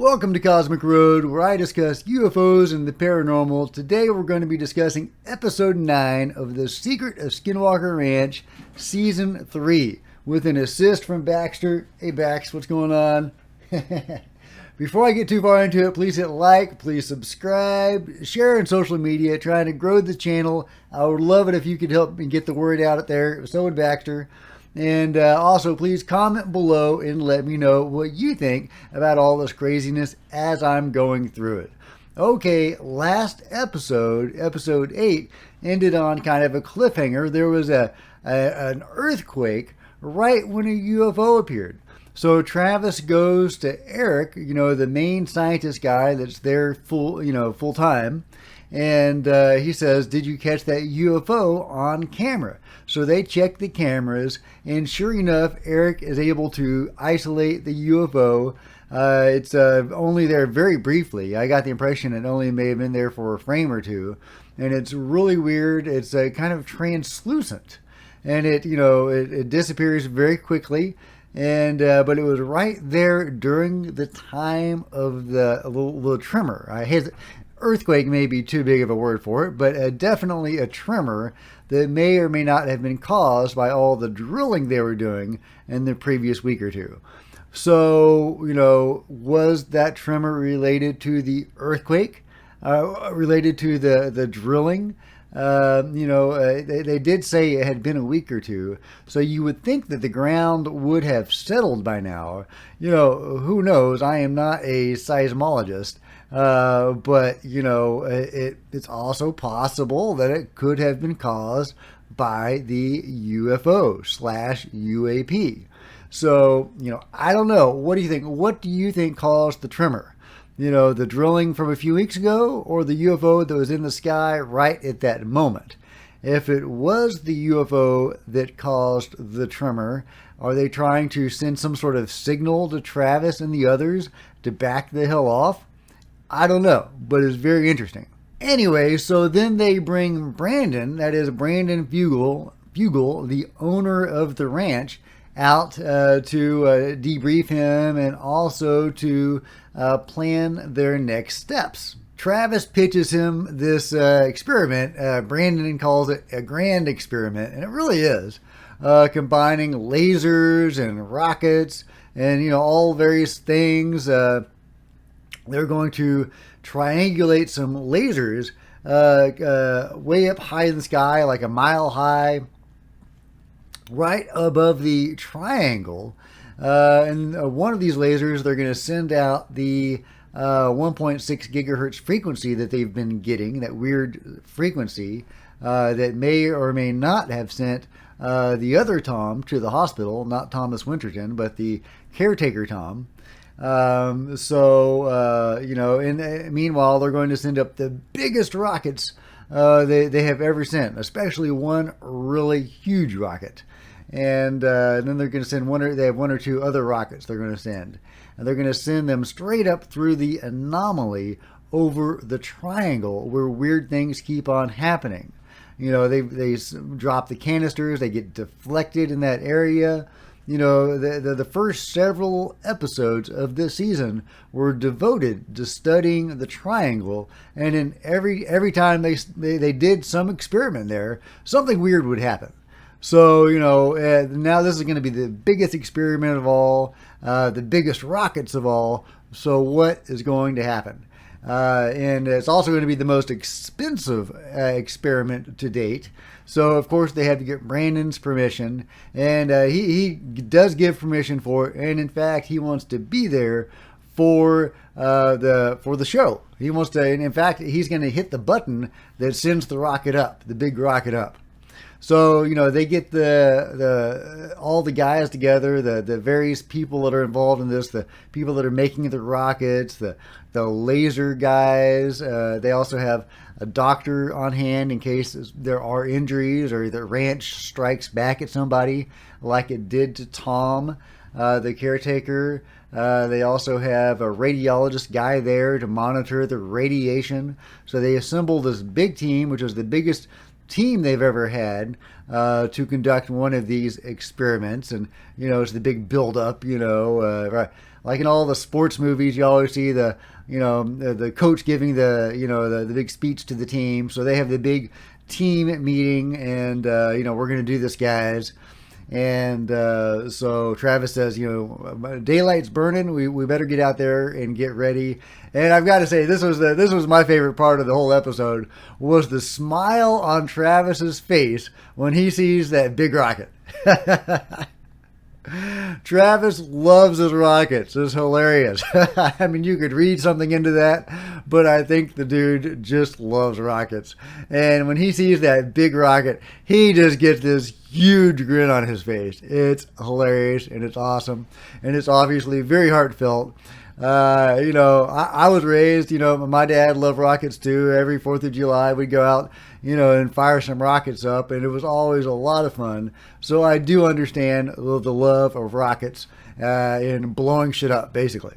Welcome to Cosmic Road, where I discuss UFOs and the paranormal. Today we're going to be discussing Episode 9 of The Secret of Skinwalker Ranch, Season 3, with an assist from Baxter. Hey Bax, what's going on? Before I get too far into it, please hit like, please subscribe, share on social media, trying to grow the channel. I would love it if you could help me get the word out there. So would Baxter. And also, please comment below and let me know what you think about all this craziness as I'm going through it. Okay, last episode, episode 8, ended on kind of a cliffhanger. There was an earthquake right when a UFO appeared. So Travis goes to Eric, the main scientist guy that's there full time. And he says, did you catch that UFO on camera? So they check the cameras, and sure enough, Eric is able to isolate the UFO. It's only there very briefly. I got the impression it only may have been there for a frame or two. And it's really weird. It's kind of translucent. And it disappears very quickly. And but it was right there during the time of the little tremor. Earthquake may be too big of a word for it, but definitely a tremor that may or may not have been caused by all the drilling they were doing in the previous week or two. So, was that tremor related to the earthquake? Related to the drilling? They did say it had been a week or two, so you would think that the ground would have settled by now. Who knows? I am not a seismologist, but it's also possible that it could have been caused by the UFO/U.A.P. So, I don't know. What do you think? What do you think caused the tremor? The drilling from a few weeks ago, or the UFO that was in the sky right at that moment? If it was the UFO that caused the tremor, are they trying to send some sort of signal to Travis and the others to back the hell off? I don't know, but it's very interesting. Anyway, so then they bring Brandon, that is Brandon Fugal, the owner of the ranch, out to debrief him and also to plan their next steps. Travis pitches him this experiment. Brandon calls it a grand experiment, and it really is. Combining lasers and rockets and, all various things. They're going to triangulate some lasers way up high in the sky, like a mile high, right above the triangle. And one of these lasers, they're going to send out the 1.6 gigahertz frequency that they've been getting, that weird frequency that may or may not have sent the other Tom to the hospital, not Thomas Winterton, but the caretaker Tom. And meanwhile, they're going to send up the biggest rockets they have ever sent, especially one really huge rocket. And then they're going to send they have one or two other rockets they're going to send. And they're going to send them straight up through the anomaly over the triangle where weird things keep on happening. They drop the canisters, they get deflected in that area. The first several episodes of this season were devoted to studying the triangle, and in every time they did some experiment there, something weird would happen. So, now this is going to be the biggest experiment of all, the biggest rockets of all. So what is going to happen? And it's also going to be the most expensive experiment to date. So, of course, they have to get Brandon's permission, and he does give permission for it. And in fact, he wants to be there for the show. He wants to, and in fact, he's going to hit the button that sends the rocket up, the big rocket up. So, they get all the guys together, the various people that are involved in this, the people that are making the rockets, the laser guys. They also have a doctor on hand in case there are injuries or the ranch strikes back at somebody like it did to Tom, the caretaker. They also have a radiologist guy there to monitor the radiation. So they assemble this big team, which is the biggest team they've ever had to conduct one of these experiments. And, it's the big build-up, right. Like in all the sports movies, you always see the coach giving the big speech to the team. So they have the big team meeting, and, we're going to do this, guys. And so Travis says, daylight's burning. We better get out there and get ready. And I've got to say, this was my favorite part of the whole episode, was the smile on Travis's face when he sees that big rocket. Travis loves his rockets. It's hilarious. I mean, you could read something into that, but I think the dude just loves rockets. And when he sees that big rocket, he just gets this huge grin on his face. It's hilarious, and it's awesome, and it's obviously very heartfelt. I was raised, my dad loved rockets too. Every 4th of July, we'd go out, and fire some rockets up, and it was always a lot of fun. So I do understand the love of rockets and blowing shit up, basically.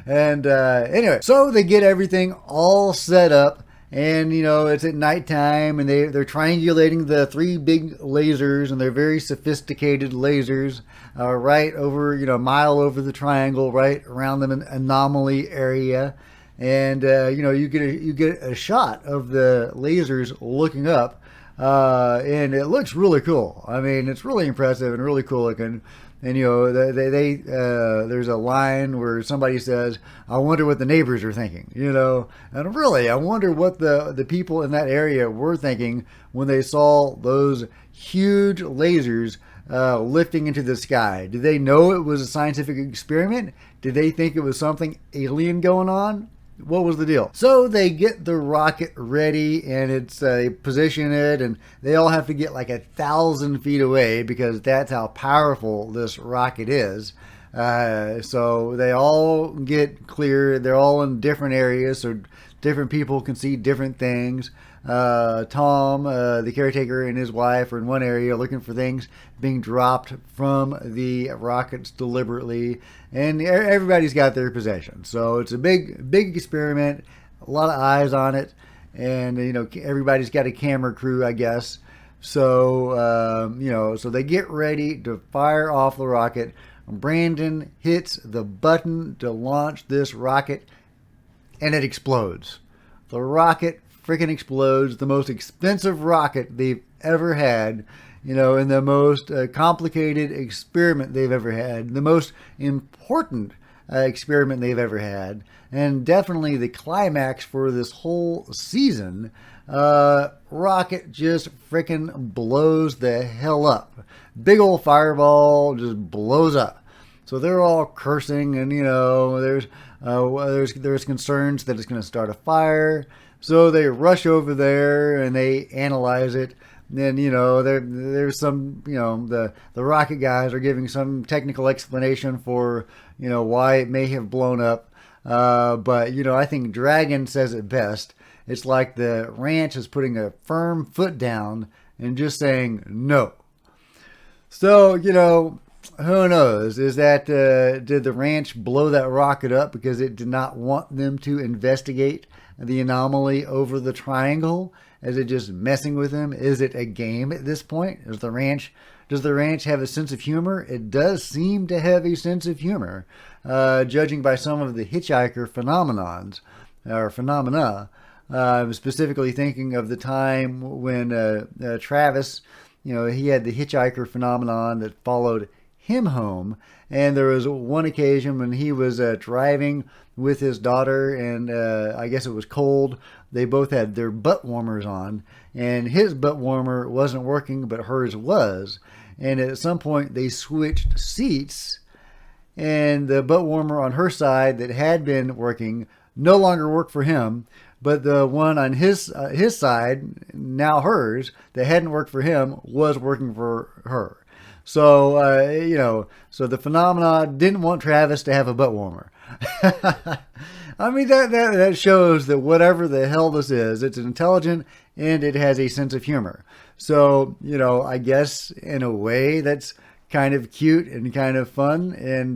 And anyway, so they get everything all set up. And, it's at nighttime, and they're triangulating the 3 big lasers, and they're very sophisticated lasers, right over, a mile over the triangle, right around the anomaly area. And, you get a shot of the lasers looking up, and it looks really cool. I mean, it's really impressive and really cool looking. And, there's a line where somebody says, I wonder what the neighbors are thinking, and really, I wonder what the people in that area were thinking when they saw those huge lasers lifting into the sky. Did they know it was a scientific experiment? Did they think it was something alien going on? What was the deal? So they get the rocket ready, and they position it, and they all have to get like 1,000 feet away because that's how powerful this rocket is. So they all get clear. They're all in different areas, so different people can see different things. Tom, the caretaker, and his wife are in one area looking for things being dropped from the rockets deliberately, and everybody's got their possession. So it's a big experiment, a lot of eyes on it, and everybody's got a camera crew, I guess. So so they get ready to fire off the rocket. Brandon hits the button to launch this rocket, and it explodes. The rocket freaking explodes. The most expensive rocket they've ever had, in the most complicated experiment they've ever had, the most important experiment they've ever had, and definitely the climax for this whole season. Rocket just freaking blows the hell up. Big old fireball just blows up. So they're all cursing, and there's concerns that it's going to start a fire. So they rush over there and they analyze it. And there's some, the rocket guys are giving some technical explanation for why it may have blown up. But I think Dragon says it best. It's like the ranch is putting a firm foot down and just saying no. So who knows? Is that did the ranch blow that rocket up because it did not want them to investigate the anomaly over the triangle? Is it just messing with them? Is it a game at this point? Does the ranch have a sense of humor? It does seem to have a sense of humor, judging by some of the hitchhiker phenomena. I'm specifically thinking of the time when Travis, he had the hitchhiker phenomenon that followed him home. And there was one occasion when he was driving with his daughter, and I guess it was cold. They both had their butt warmers on, and his butt warmer wasn't working, but hers was. And at some point, they switched seats, and the butt warmer on her side that had been working no longer worked for him, but the one on his side, now hers, that hadn't worked for him, was working for her. So, so the phenomena didn't want Travis to have a butt warmer. I mean, that shows that whatever the hell this is, it's intelligent and it has a sense of humor. So, I guess in a way that's kind of cute and kind of fun, and,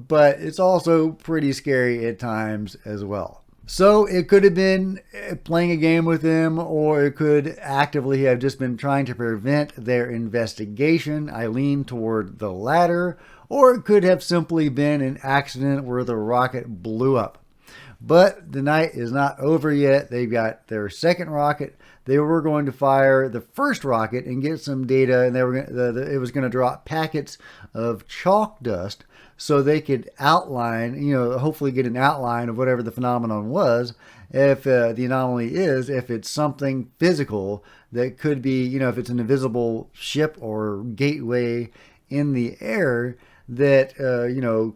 but it's also pretty scary at times as well. So it could have been playing a game with them, or it could actively have just been trying to prevent their investigation. I lean toward the latter, or it could have simply been an accident where the rocket blew up. But the night is not over yet. They've got their second rocket. They were going to fire the first rocket and get some data, and it was going to drop packets of chalk dust so they could outline, hopefully get an outline of whatever the phenomenon was. If the anomaly is, if it's something physical that could be, if it's an invisible ship or gateway in the air that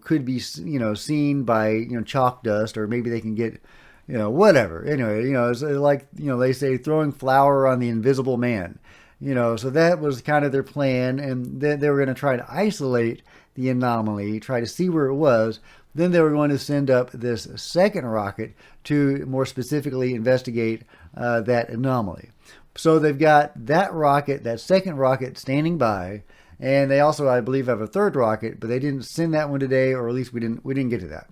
could be seen by chalk dust, or maybe they can get whatever. Anyway, it's like they say, throwing flour on the invisible man. So that was kind of their plan, and then they were going to try to isolate the anomaly, try to see where it was. Then they were going to send up this second rocket to more specifically investigate that anomaly. So they've got that rocket, that second rocket, standing by. And they also, I believe, have a third rocket, but they didn't send that one today, or at least we didn't get to that.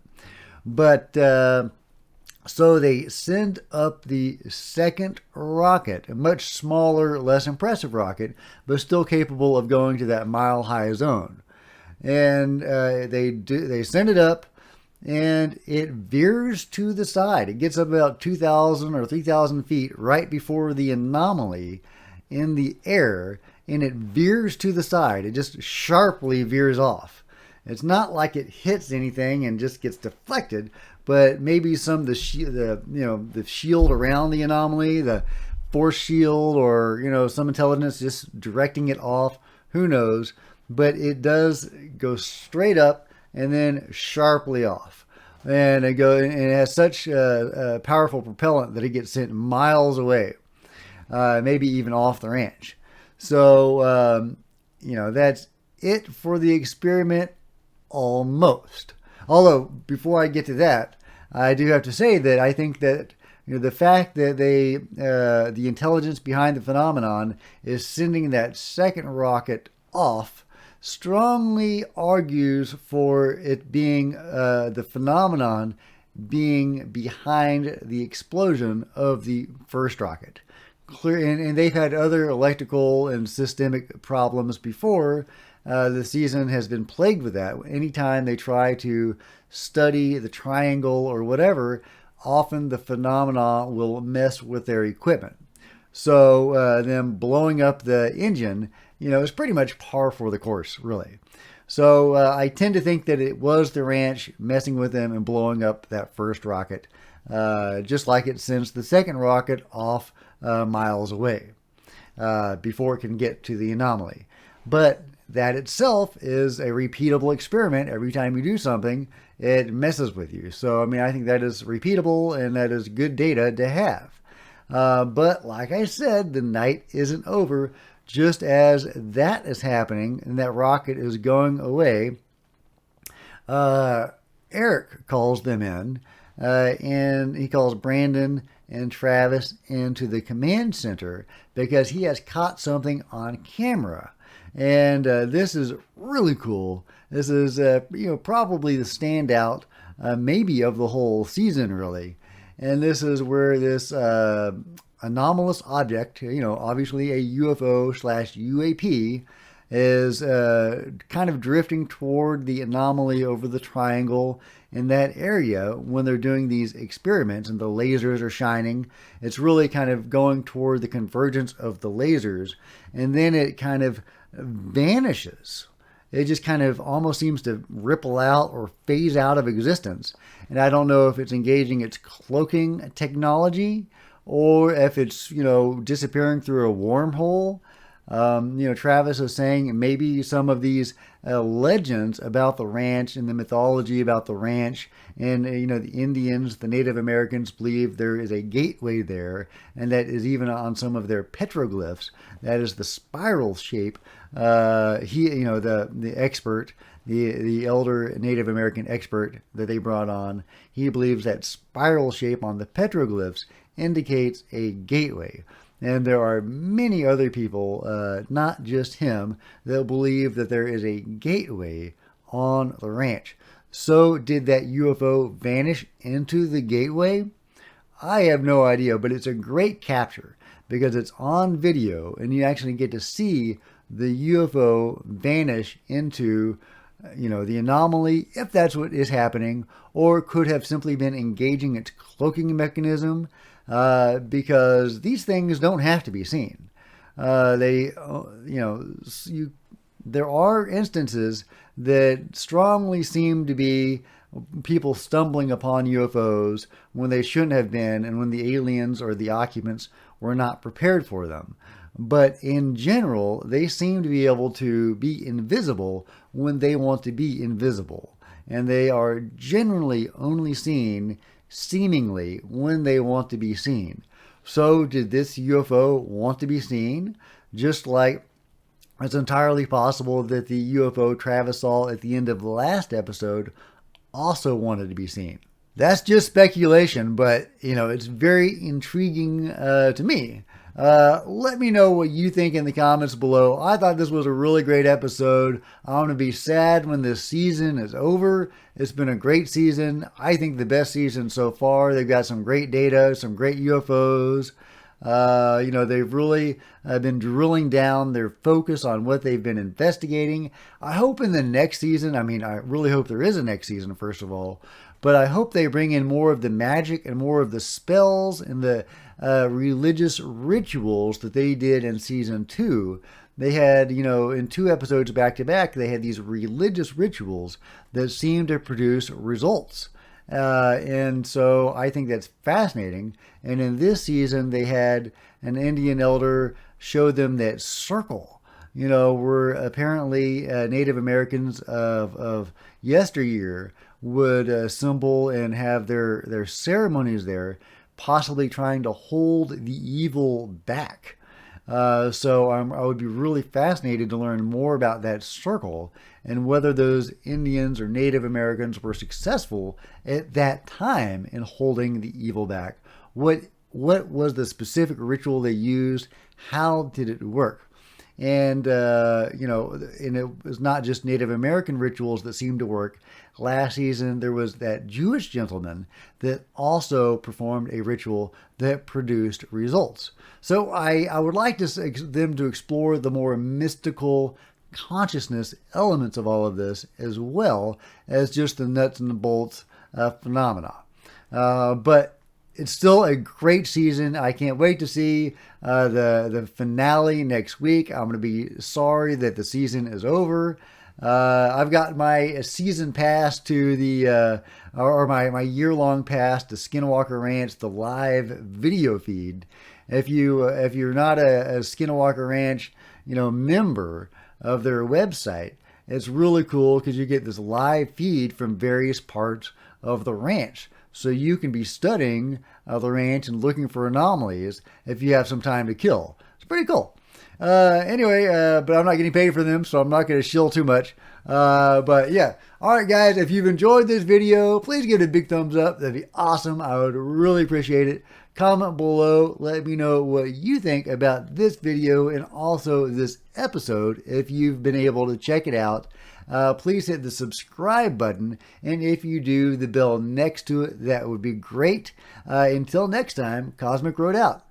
But so they send up the second rocket, a much smaller, less impressive rocket, but still capable of going to that mile-high zone. And they send it up, and it veers to the side. It gets up about 2,000 or 3,000 feet right before the anomaly in the air, and it veers to the side. It just sharply veers off. It's not like it hits anything and just gets deflected, but maybe some of the shield around the anomaly, the force shield, or some intelligence just directing it off. Who knows? But it does go straight up and then sharply off. And it has such a powerful propellant that it gets sent miles away, maybe even off the ranch. So, that's it for the experiment, almost. Although, before I get to that, I do have to say that I think that the fact that the intelligence behind the phenomenon is sending that second rocket off strongly argues for it being the phenomenon being behind the explosion of the first rocket. And they've had other electrical and systemic problems before. The season has been plagued with that. Anytime they try to study the triangle or whatever, often the phenomena will mess with their equipment. So them blowing up the engine, is pretty much par for the course, really. So I tend to think that it was the ranch messing with them and blowing up that first rocket, just like it sends the second rocket off miles away before it can get to the anomaly. But that itself is a repeatable experiment. Every time you do something, it messes with you. So, I think that is repeatable, and that is good data to have. But like I said, the night isn't over. Just as that is happening and that rocket is going away, Eric calls them in, and he calls Brandon and Travis into the command center because he has caught something on camera. And this is really cool. This is, probably the standout, maybe of the whole season, really. And this is where this anomalous object, obviously a UFO/UAP, is kind of drifting toward the anomaly over the triangle in that area when they're doing these experiments and the lasers are shining. It's really kind of going toward the convergence of the lasers, and then it kind of vanishes. It just kind of almost seems to ripple out or phase out of existence. And I don't know if it's engaging its cloaking technology or if it's, disappearing through a wormhole. Travis is saying maybe some of these legends about the ranch and the mythology about the ranch and, the Indians, the Native Americans believe there is a gateway there, and that is even on some of their petroglyphs. That is the spiral shape. The expert, the elder Native American expert that they brought on, he believes that spiral shape on the petroglyphs indicates a gateway. And there are many other people, not just him, that believe that there is a gateway on the ranch. So did that UFO vanish into the gateway? I have no idea, but it's a great capture because it's on video and you actually get to see the UFO vanish into the anomaly, if that's what is happening, or could have simply been engaging its cloaking mechanism, because these things don't have to be seen. There are instances that strongly seem to be people stumbling upon UFOs when they shouldn't have been, and when the aliens or the occupants were not prepared for them. But in general, they seem to be able to be invisible when they want to be invisible. And they are generally only seen, seemingly, when they want to be seen. So did this UFO want to be seen? Just like it's entirely possible that the UFO Travis saw at the end of the last episode also wanted to be seen. That's just speculation, but it's very intriguing to me. Let me know what you think in the comments below. I thought this was a really great episode. I'm going to be sad when this season is over. It's been a great season. I think the best season so far. They've got some great data, some great UFOs. They've really been drilling down their focus on what they've been investigating. I hope in the next season, I really hope there is a next season, first of all, but I hope they bring in more of the magic and more of the spells and the religious rituals that they did in season 2. They had, in 2 episodes back to back, they had these religious rituals that seemed to produce results. And so I think that's fascinating. And in this season, they had an Indian elder show them that circle, where apparently Native Americans of yesteryear would assemble and have their ceremonies there, possibly trying to hold the evil back. So I would be really fascinated to learn more about that circle and whether those Indians or Native Americans were successful at that time in holding the evil back. What was the specific ritual they used? How did it work? And, and it was not just Native American rituals that seemed to work. Last season, there was that Jewish gentleman that also performed a ritual that produced results. So I would like them to explore the more mystical consciousness elements of all of this, as well as just the nuts and the bolts phenomena. But it's still a great season. I can't wait to see the finale next week. I'm going to be sorry that the season is over. I've got my season pass to the, or my year-long pass to Skinwalker Ranch, the live video feed. If you're not a Skinwalker Ranch, member of their website, it's really cool because you get this live feed from various parts of the ranch. So you can be studying the ranch and looking for anomalies if you have some time to kill. It's pretty cool. Anyway, but I'm not getting paid for them, so I'm not going to shill too much. But yeah. All right, guys, if you've enjoyed this video, please give it a big thumbs up. That'd be awesome. I would really appreciate it. Comment below. Let me know what you think about this video and also this episode if you've been able to check it out. Please hit the subscribe button, and if you do, the bell next to it. That would be great. Until next time, Cosmic Road out.